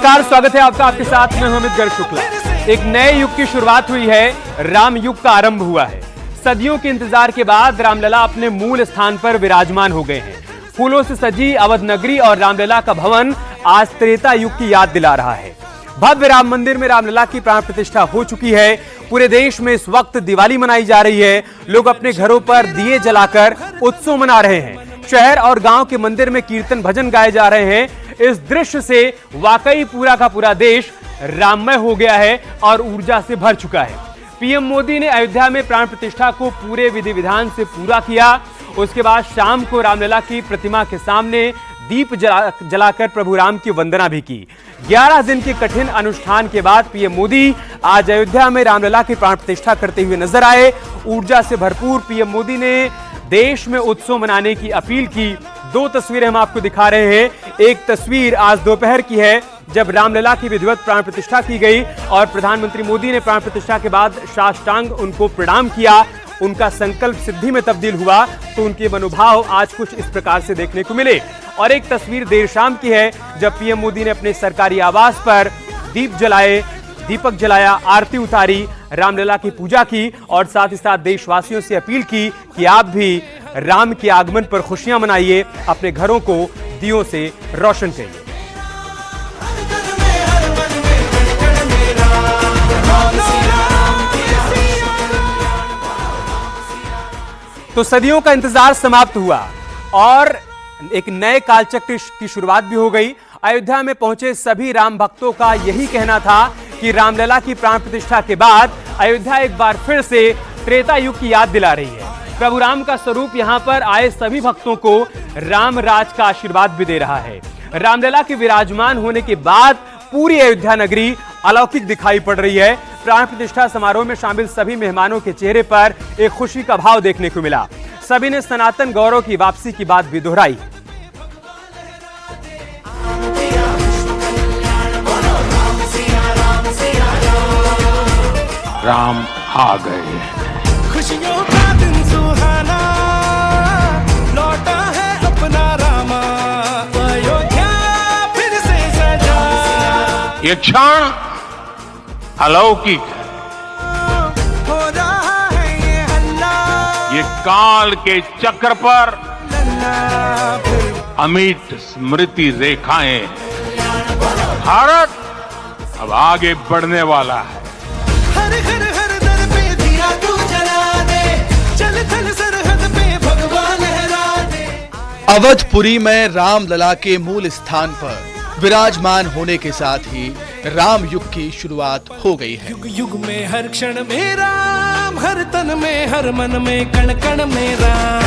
नमस्कार, स्वागत है आपका। आपके साथ मैं अमित गर्ग शुक्ला। एक नए युग की शुरुआत हुई है, राम युग का आरंभ हुआ है। सदियों के इंतजार के बाद रामलला अपने मूल स्थान पर विराजमान हो गए हैं। फूलों से सजी अवध नगरी और रामलला का भवन आज त्रेता युग की याद दिला रहा है। भव्य राम मंदिर में रामलला की प्राण प्रतिष्ठा हो चुकी है। पूरे देश में इस वक्त दिवाली मनाई जा रही है। लोग अपने घरों पर दिए जलाकर उत्सव मना रहे हैं। शहर और गांव के मंदिर में कीर्तन भजन गाए जा रहे हैं। इस दृश्य से वाकई पूरा का पूरा देश राममय हो गया है और ऊर्जा से भर चुका है। पीएम मोदी ने अयोध्या में प्राण प्रतिष्ठा को पूरे विधि विधान से पूरा किया। उसके बाद शाम को रामलला की प्रतिमा के सामने दीप जलाकर प्रभु राम की वंदना भी की। 11 दिन के कठिन अनुष्ठान के बाद पीएम मोदी आज अयोध्या में रामलला की प्राण प्रतिष्ठा करते हुए नजर आए। ऊर्जा से भरपूर पीएम मोदी ने देश में उत्सव मनाने की अपील की। दो तस्वीरें हम आपको दिखा रहे हैं। एक तस्वीर आज दोपहर की है, जब रामलला की विधिवत प्राण प्रतिष्ठा की गई और प्रधानमंत्री मोदी ने प्राण प्रतिष्ठा के बाद साष्टांग उनको प्रणाम किया। उनका संकल्प सिद्धि में तब्दील हुआ तो उनके मनोभाव आज कुछ इस प्रकार से देखने को मिले। और एक तस्वीर देर शाम की है, जब पीएम मोदी ने अपने सरकारी आवास पर दीपक जलाया, आरती उतारी, रामलला की पूजा की और साथ ही साथ देशवासियों से अपील की कि आप भी राम के आगमन पर खुशियां मनाइए, अपने घरों को दियों से रोशन करिए। तो सदियों का इंतजार समाप्त हुआ और एक नए कालचक्र की शुरुआत भी हो गई। अयोध्या में पहुंचे सभी राम भक्तों का यही कहना था कि रामलला की प्राण प्रतिष्ठा के बाद अयोध्या एक बार फिर से त्रेता युग की याद दिला रही है। प्रभु राम का स्वरूप यहां पर आए सभी भक्तों को राम राज का आशीर्वाद भी दे रहा है। रामलला के विराजमान होने के बाद पूरी अयोध्या नगरी अलौकिक दिखाई पड़ रही है। प्राण प्रतिष्ठा समारोह में शामिल सभी मेहमानों के चेहरे पर एक खुशी का भाव देखने को मिला। सभी ने सनातन गौरव की वापसी की बात भी दोहराई। राम आ गए। खुशियों का दिन सुहाना, लौटा है अपना रामा, अयोध्या फिर से सजा। ये क्षण अलौकिक है। हो रहा है ये हल्ला, ये काल के चक्र पर फिर अमिट स्मृति रेखाएं। भारत अब आगे बढ़ने वाला है। हर घर हर दर पे दिया तू जला दे, चल चल सरहद पे भगवान लहरा दे। अवधपुरी में रामलला के मूल स्थान पर विराजमान होने के साथ ही राम युग की शुरुआत हो गई है। युग युग में हर क्षण में राम, हर तन में हर मन में कण कण में राम।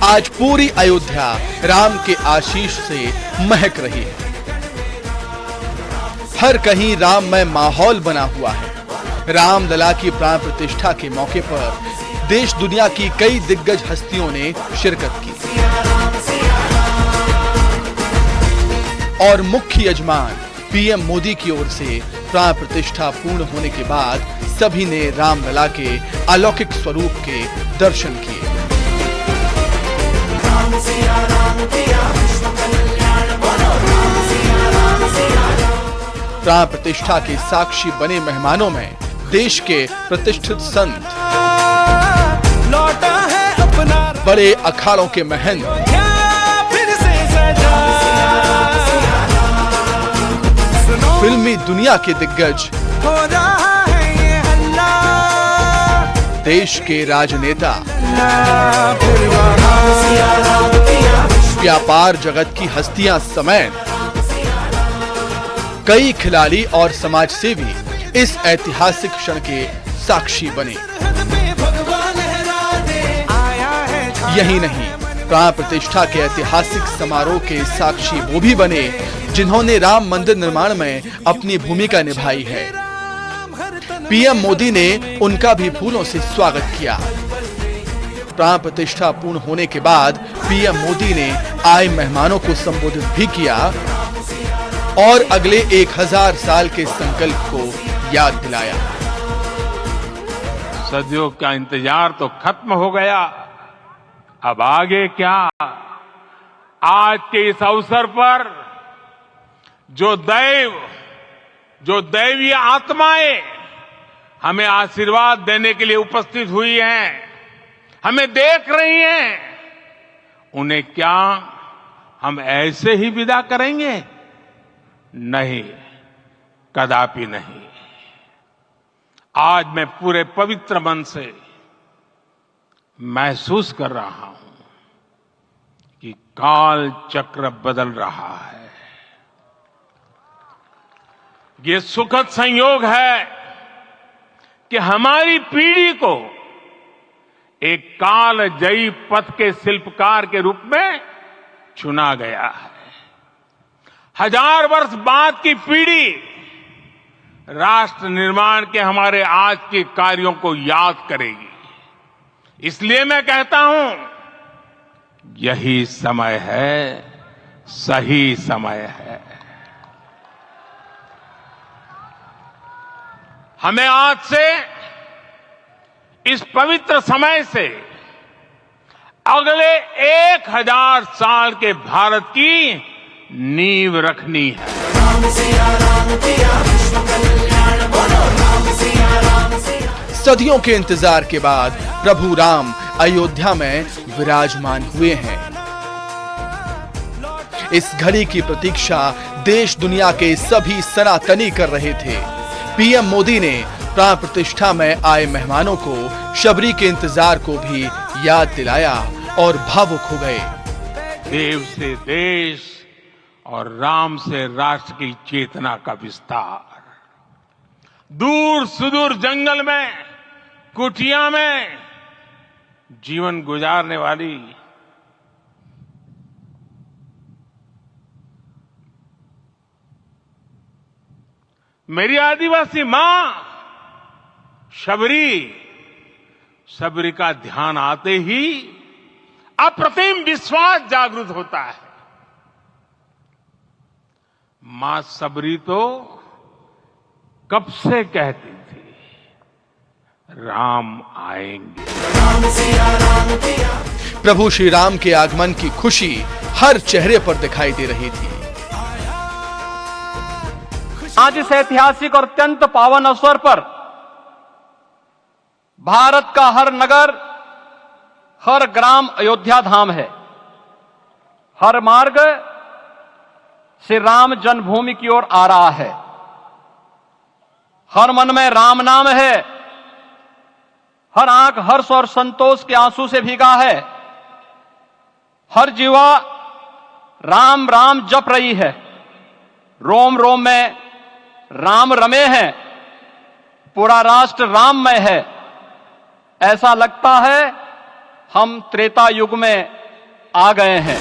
आज पूरी अयोध्या राम के आशीष से महक रही है। हर कहीं राममय माहौल बना हुआ है। रामलला की प्राण प्रतिष्ठा के मौके पर देश दुनिया की कई दिग्गज हस्तियों ने शिरकत की और मुख्य यजमान पीएम मोदी की ओर से प्राण प्रतिष्ठा पूर्ण होने के बाद सभी ने रामलला के अलौकिक स्वरूप के दर्शन किए। प्राण प्रतिष्ठा के साक्षी बने मेहमानों में देश के प्रतिष्ठित संत, लौटा है अपना बड़े अखाड़ों के महंत, फिर से सजा। फिल्मी दुनिया के दिग्गज, हो रहा है ये हल्ला, देश के राजनेता, फिर व्यापार जगत की हस्तियां समेत कई खिलाड़ी और समाजसेवी इस ऐतिहासिक क्षण के साक्षी बने। यही नहीं, प्राण प्रतिष्ठा के ऐतिहासिक समारोह के साक्षी वो भी बने जिन्होंने राम मंदिर निर्माण में अपनी भूमिका निभाई है। पीएम मोदी ने उनका भी फूलों से स्वागत किया। प्राण प्रतिष्ठा पूर्ण होने के बाद पीएम मोदी ने आए मेहमानों को संबोधित भी किया और अगले 1000 साल के संकल्प को याद दिलाया। सदियों का इंतजार तो खत्म हो गया, अब आगे क्या। आज के इस अवसर पर जो दैवीय आत्माएं हमें आशीर्वाद देने के लिए उपस्थित हुई हैं, हमें देख रही हैं, उन्हें क्या हम ऐसे ही विदा करेंगे? नहीं, कदापि नहीं। आज मैं पूरे पवित्र मन से महसूस कर रहा हूं कि काल चक्र बदल रहा है। ये सुखद संयोग है कि हमारी पीढ़ी को एक कालजयी पथ के शिल्पकार के रूप में चुना गया है। 1000 वर्ष बाद की पीढ़ी राष्ट्र निर्माण के हमारे आज के कार्यों को याद करेगी। इसलिए मैं कहता हूं, यही समय है, सही समय है। हमें आज से, इस पवित्र समय से अगले 1000 साल के भारत की नींव रखनी है। सदियों के इंतजार के बाद प्रभु राम अयोध्या में विराजमान हुए हैं। इस घड़ी की प्रतीक्षा देश दुनिया के सभी सनातनी कर रहे थे। पीएम मोदी ने प्राण प्रतिष्ठा में आए मेहमानों को शबरी के इंतजार को भी याद दिलाया और भावुक हो गए। देव से देश और राम से राष्ट्र की चेतना का विस्तार। दूर सुदूर जंगल में, कुटिया में जीवन गुजारने वाली मेरी आदिवासी मां शबरी का ध्यान आते ही अप्रतिम विश्वास जागृत होता है। मां शबरी तो कब से कहती थी, राम आएंगे। प्रभु श्री राम के आगमन की खुशी हर चेहरे पर दिखाई दे रही थी। आज इस ऐतिहासिक और अत्यंत पावन अवसर पर भारत का हर नगर, हर ग्राम अयोध्या धाम है। हर मार्ग से राम जन्मभूमि की ओर आ रहा है। हर मन में राम नाम है। हर आंख हर्ष और संतोष के आंसू से भीगा है। हर जीवा राम राम जप रही है। रोम रोम में राम रमे हैं। पूरा राष्ट्र राममय है। ऐसा लगता है हम त्रेता युग में आ गए हैं।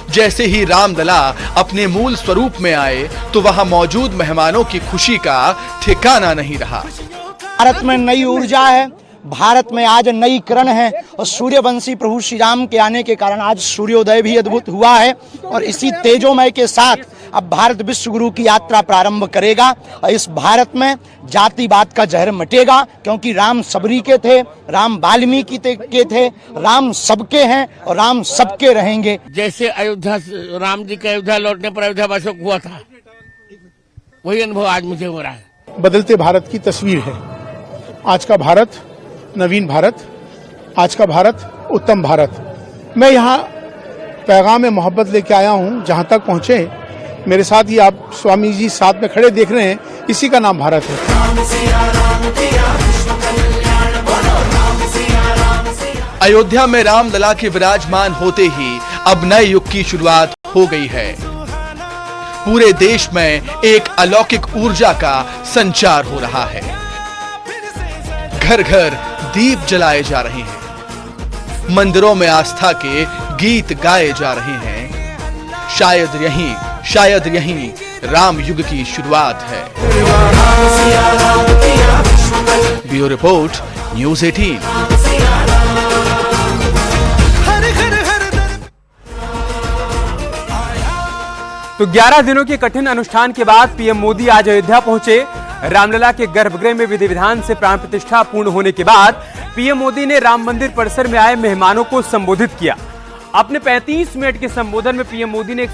जैसे ही रामलला अपने मूल स्वरूप में आए तो वहां मौजूद मेहमानों की खुशी का ठिकाना नहीं रहा। भारत में नई ऊर्जा है, भारत में आज नई किरण है और सूर्यवंशी प्रभु श्री राम के आने के कारण आज सूर्योदय भी अद्भुत हुआ है। और इसी तेजोमय के साथ अब भारत विश्व गुरु की यात्रा प्रारंभ करेगा और इस भारत में जातिवाद का जहर मिटेगा, क्योंकि राम सबरी के थे, राम वाल्मीकि के थे, राम सबके हैं और राम सबके रहेंगे। जैसे अयोध्या राम जी के अयोध्या लौटने पर अयोध्या वासियों को हुआ था, वही अनुभव आज मुझे हो रहा है। बदलते भारत की तस्वीर है। आज का भारत नवीन भारत, आज का भारत उत्तम भारत। मैं यहाँ पैगाम में मोहब्बत लेके आया हूँ। जहाँ तक पहुँचे मेरे साथ ही आप स्वामी जी साथ में खड़े देख रहे हैं, इसी का नाम भारत है। अयोध्या में रामलला के विराजमान होते ही अब नए युग की शुरुआत हो गई है। पूरे देश में एक अलौकिक ऊर्जा का संचार हो रहा है। घर घर दीप जलाए जा रहे हैं। मंदिरों में आस्था के गीत गाए जा रहे हैं। शायद यही राम युग की शुरुआत है। Bureau report, news 18। तो 11 दिनों के कठिन अनुष्ठान के बाद पीएम मोदी आज अयोध्या पहुंचे। रामलला के गर्भगृह में विधि विधान से प्राण प्रतिष्ठा पूर्ण होने के बाद पीएम मोदी ने राम मंदिर परिसर में आए मेहमानों को संबोधित किया। अपने 35 मिनट के संबोधन में पीएम मोदी ने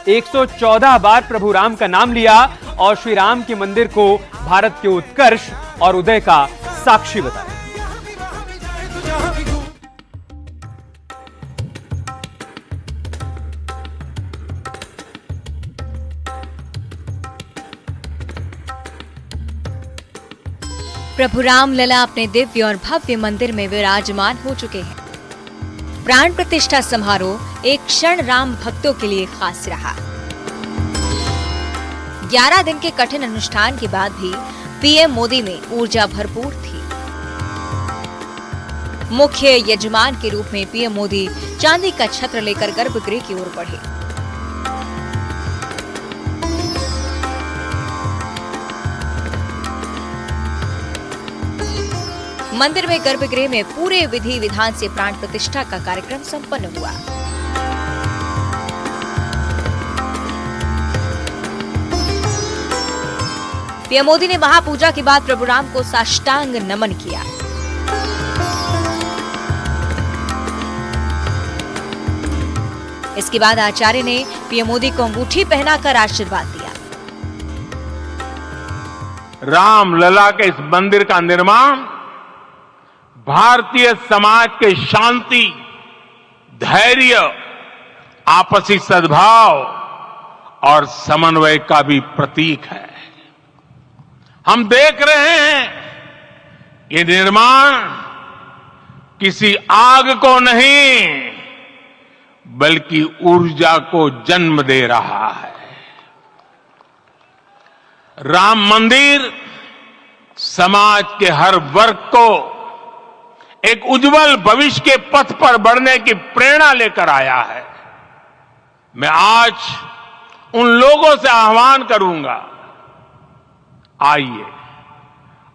114 बार प्रभु राम का नाम लिया और श्री राम के मंदिर को भारत के उत्कर्ष और उदय का साक्षी बताया। प्रभु राम लला अपने दिव्य और भव्य मंदिर में विराजमान हो चुके हैं। प्राण प्रतिष्ठा समारोह एक क्षण राम भक्तों के लिए खास रहा। 11 दिन के कठिन अनुष्ठान के बाद भी पीएम मोदी में ऊर्जा भरपूर थी। मुख्य यजमान के रूप में पीएम मोदी चांदी का छत्र लेकर गर्भगृह की ओर बढ़े। मंदिर में गर्भगृह में पूरे विधि विधान से प्राण प्रतिष्ठा का कार्यक्रम संपन्न हुआ। पीएम मोदी ने महापूजा के बाद प्रभु राम को साष्टांग नमन किया। इसके बाद आचार्य ने पीएम मोदी को अंगूठी पहनाकर आशीर्वाद दिया। राम लला के इस मंदिर का निर्माण भारतीय समाज के शांति, धैर्य, आपसी सद्भाव और समन्वय का भी प्रतीक है। हम देख रहे हैं ये निर्माण किसी आग को नहीं बल्कि ऊर्जा को जन्म दे रहा है। राम मंदिर समाज के हर वर्ग को एक उज्जवल भविष्य के पथ पर बढ़ने की प्रेरणा लेकर आया है। मैं आज उन लोगों से आह्वान करूंगा, आइए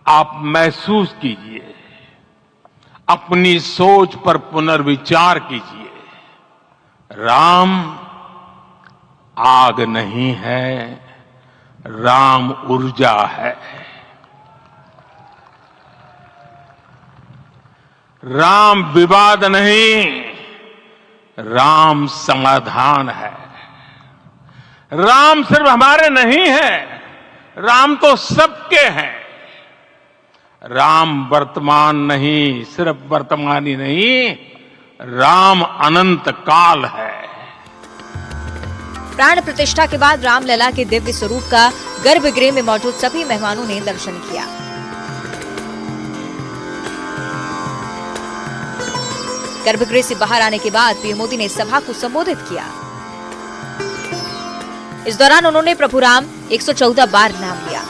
आप महसूस कीजिए, अपनी सोच पर पुनर्विचार कीजिए। राम आग नहीं है, राम ऊर्जा है। राम विवाद नहीं, राम समाधान है। राम सिर्फ हमारे नहीं है, राम तो सबके हैं। राम वर्तमान नहीं, सिर्फ वर्तमान ही नहीं, राम अनंत काल है। प्राण प्रतिष्ठा के बाद रामलला के दिव्य स्वरूप का गर्भगृह में मौजूद सभी मेहमानों ने दर्शन किया। गर्भगृह से बाहर आने के बाद पीएम मोदी ने सभा को संबोधित किया। इस दौरान उन्होंने प्रभु राम 114 बार नाम लिया।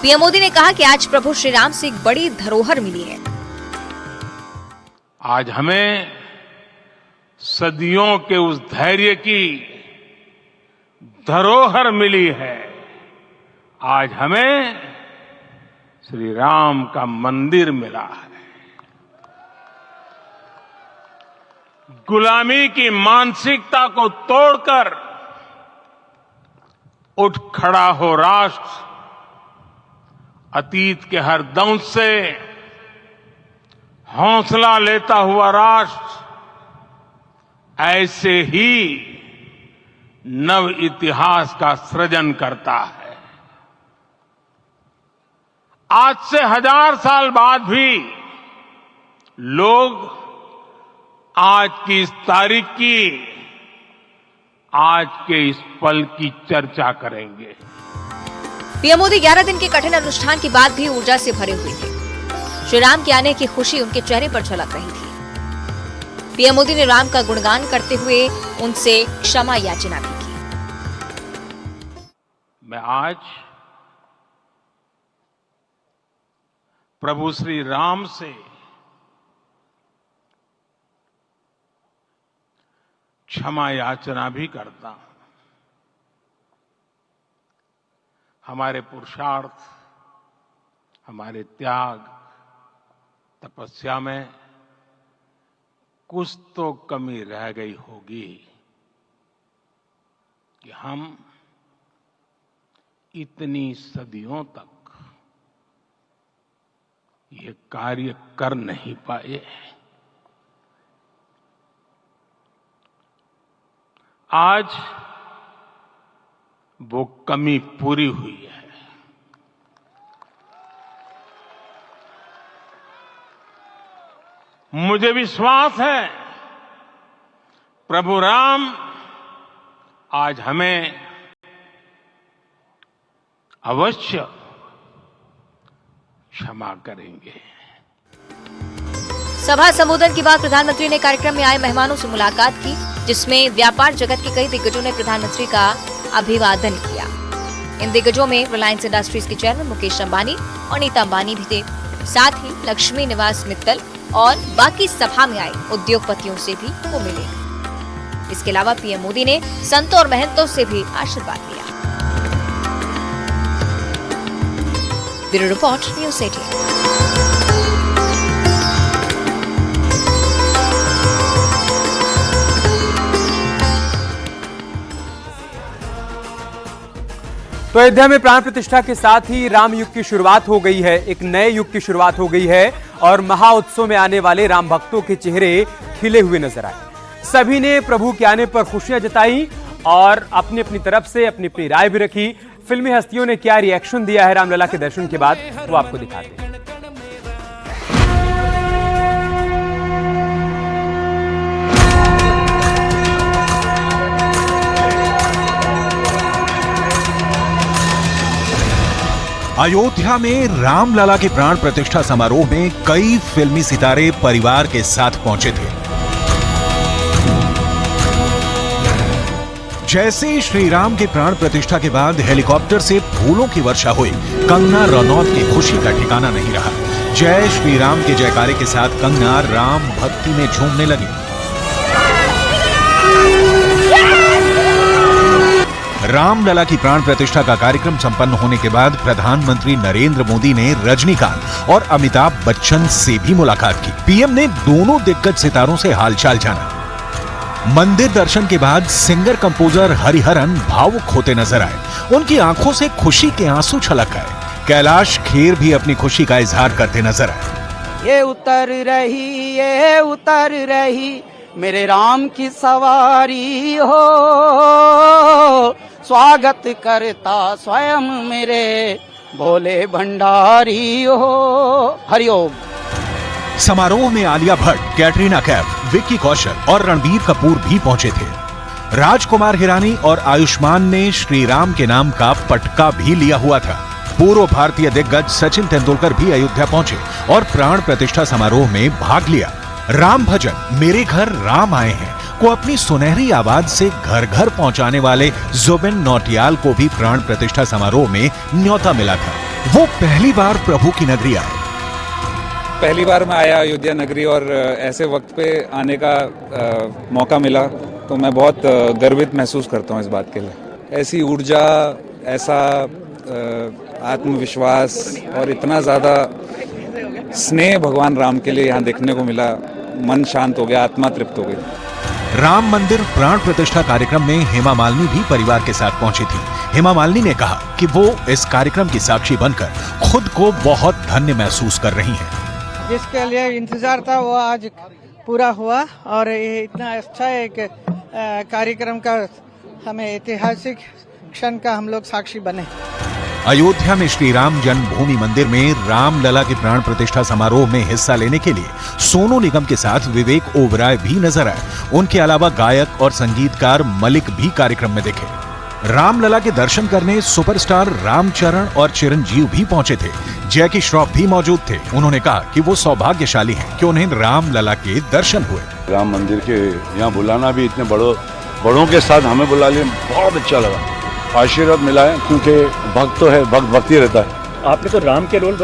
पीएम मोदी ने कहा कि आज प्रभु श्री राम से एक बड़ी धरोहर मिली है। आज हमें सदियों के उस धैर्य की धरोहर मिली है। आज हमें श्री राम का मंदिर मिला है। गुलामी की मानसिकता को तोड़कर उठ खड़ा हो राष्ट्र। अतीत के हर दंश से हौसला लेता हुआ राष्ट्र ऐसे ही नव इतिहास का सृजन करता है। आज से 1000 साल बाद भी लोग आज की इस तारीख की, आज के इस पल की चर्चा करेंगे। पीएम मोदी 11 दिन के कठिन अनुष्ठान के बाद भी ऊर्जा से भरे हुए थे। श्री राम के आने की खुशी उनके चेहरे पर झलक रही थी। पीएम मोदी ने राम का गुणगान करते हुए उनसे क्षमा याचना भी की। मैं आज प्रभु श्री राम से क्षमा याचना भी करता हूं। हमारे पुरुषार्थ, हमारे त्याग, तपस्या में कुछ तो कमी रह गई होगी कि हम इतनी सदियों तक ये कार्य कर नहीं पाए। आज वो कमी पूरी हुई है। मुझे विश्वास है प्रभु राम आज हमें अवश्य क्षमा करेंगे। सभा संबोधन के बाद प्रधानमंत्री ने कार्यक्रम में आए मेहमानों से मुलाकात की, जिसमें व्यापार जगत के कई दिग्गजों ने प्रधानमंत्री का अभिवादन किया। इन दिग्गजों में रिलायंस इंडस्ट्रीज के चेयरमैन मुकेश अंबानी और नीता अंबानी भी थे। साथ ही लक्ष्मी निवास मित्तल और बाकी सभा में आए उद्योगपतियों से भी वो मिले। इसके अलावा पीएम मोदी ने संतों और महंतों से भी आशीर्वाद लिया। Bureau report, news 18। तो अयोध्या में प्राण प्रतिष्ठा के साथ ही राम युग की शुरुआत हो गई है, एक नए युग की शुरुआत हो गई है और महाउत्सव में आने वाले राम भक्तों के चेहरे खिले हुए नजर आए। सभी ने प्रभु के आने पर खुशियां जताई और अपनी अपनी तरफ से अपनी अपनी राय भी रखी। फिल्मी हस्तियों ने क्या रिएक्शन दिया है रामलला के दर्शन के बाद, वो आपको दिखाते हैं। अयोध्या में रामलला के प्राण प्रतिष्ठा समारोह में कई फिल्मी सितारे परिवार के साथ पहुंचे थे। जैसे श्री राम के प्राण प्रतिष्ठा के बाद हेलीकॉप्टर से फूलों की वर्षा हुई, कंगना रनौत की खुशी का ठिकाना नहीं रहा। जय श्री राम के जयकारे के साथ कंगना राम भक्ति में झूमने लगी। रामलला की प्राण प्रतिष्ठा का कार्यक्रम संपन्न होने के बाद प्रधानमंत्री नरेंद्र मोदी ने रजनीकांत और अमिताभ बच्चन से भी मुलाकात की। पीएम ने दोनों दिग्गज सितारों से हालचाल जाना। मंदिर दर्शन के बाद सिंगर कंपोजर हरिहरन भावुक होते नजर आए। उनकी आंखों से खुशी के आंसू छलक आए। कैलाश खेर भी अपनी खुशी का इजहार करते नजर आए। ये उतर रही मेरे राम की सवारी हो, स्वागत करता स्वयं मेरे भोले भंडारी हो। हरिओम। समारोह में आलिया भट्ट, कैटरीना कैफ, विक्की कौशल और रणबीर कपूर भी पहुंचे थे। राजकुमार हिरानी और आयुष्मान ने श्री राम के नाम का पटका भी लिया हुआ था। पूर्व भारतीय दिग्गज सचिन तेंदुलकर भी अयोध्या पहुंचे और प्राण प्रतिष्ठा समारोह में भाग लिया। राम भजन मेरे घर राम आए हैं को अपनी सुनहरी आवाज से घर घर पहुंचाने वाले जुबिन नौटियाल को भी प्राण प्रतिष्ठा समारोह में न्योता मिला था। वो पहली बार प्रभु की नगरी आए। पहली बार मैं आया अयोध्या नगरी और ऐसे वक्त पे आने का मौका मिला तो मैं बहुत गर्वित महसूस करता हूँ इस बात के लिए। ऐसी ऊर्जा, ऐसा आत्मविश्वास और इतना ज़्यादा स्नेह भगवान राम के लिए यहाँ देखने को मिला। मन शांत हो गया, आत्मा तृप्त हो गई। राम मंदिर प्राण प्रतिष्ठा कार्यक्रम में हेमा मालिनी भी परिवार के साथ पहुंची थी। हेमा मालिनी ने कहा कि वो इस कार्यक्रम की साक्षी बनकर खुद को बहुत धन्य महसूस कर रही हैं। जिसके लिए इंतजार था वो आज पूरा हुआ और ये इतना अच्छा एक कार्यक्रम का हमें ऐतिहासिक क्षण का हम लोग साक्षी बने। अयोध्या में श्री राम जन्मभूमि मंदिर में रामलला के प्राण प्रतिष्ठा समारोह में हिस्सा लेने के लिए सोनू निगम के साथ विवेक ओबराय भी नजर आए। उनके अलावा गायक और संगीतकार मलिक भी कार्यक्रम में दिखे। रामलला के दर्शन करने सुपरस्टार रामचरण और चिरंजीव भी पहुंचे थे। जैकी श्रॉफ भी मौजूद थे। उन्होंने कहा कि वो सौभाग्यशाली हैं कि उन्हें रामलला के दर्शन हुए। राम मंदिर के यहाँ बुलाना भी इतने बड़ों के साथ हमें बुला लिया, बहुत अच्छा लगा। आशीर्वाद मिला है क्योंकि भक्त तो है, भक्त भक्ति रहता है। आपने तो राम के रोल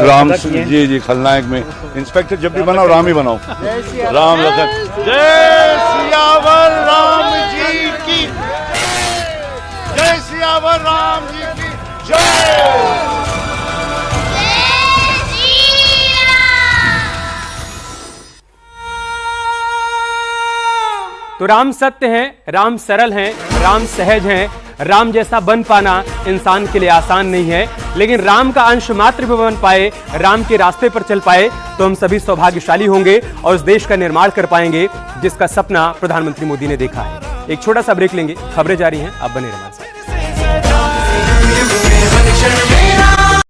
राम जी खलनायक में इंस्पेक्टर जब भी बनाओ राम ही बनाओ। राम लखन जय सियावर राम जी की जय, सियावर राम जी की जय। तो राम सत्य हैं, राम सरल हैं, राम सहज हैं। राम जैसा बन पाना इंसान के लिए आसान नहीं है, लेकिन राम का अंश मात्र भी बन पाए, राम के रास्ते पर चल पाए तो हम सभी सौभाग्यशाली होंगे और उस देश का निर्माण कर पाएंगे जिसका सपना प्रधानमंत्री मोदी ने देखा है। एक छोटा सा ब्रेक लेंगे, खबरें जारी हैं, आप बने रहें।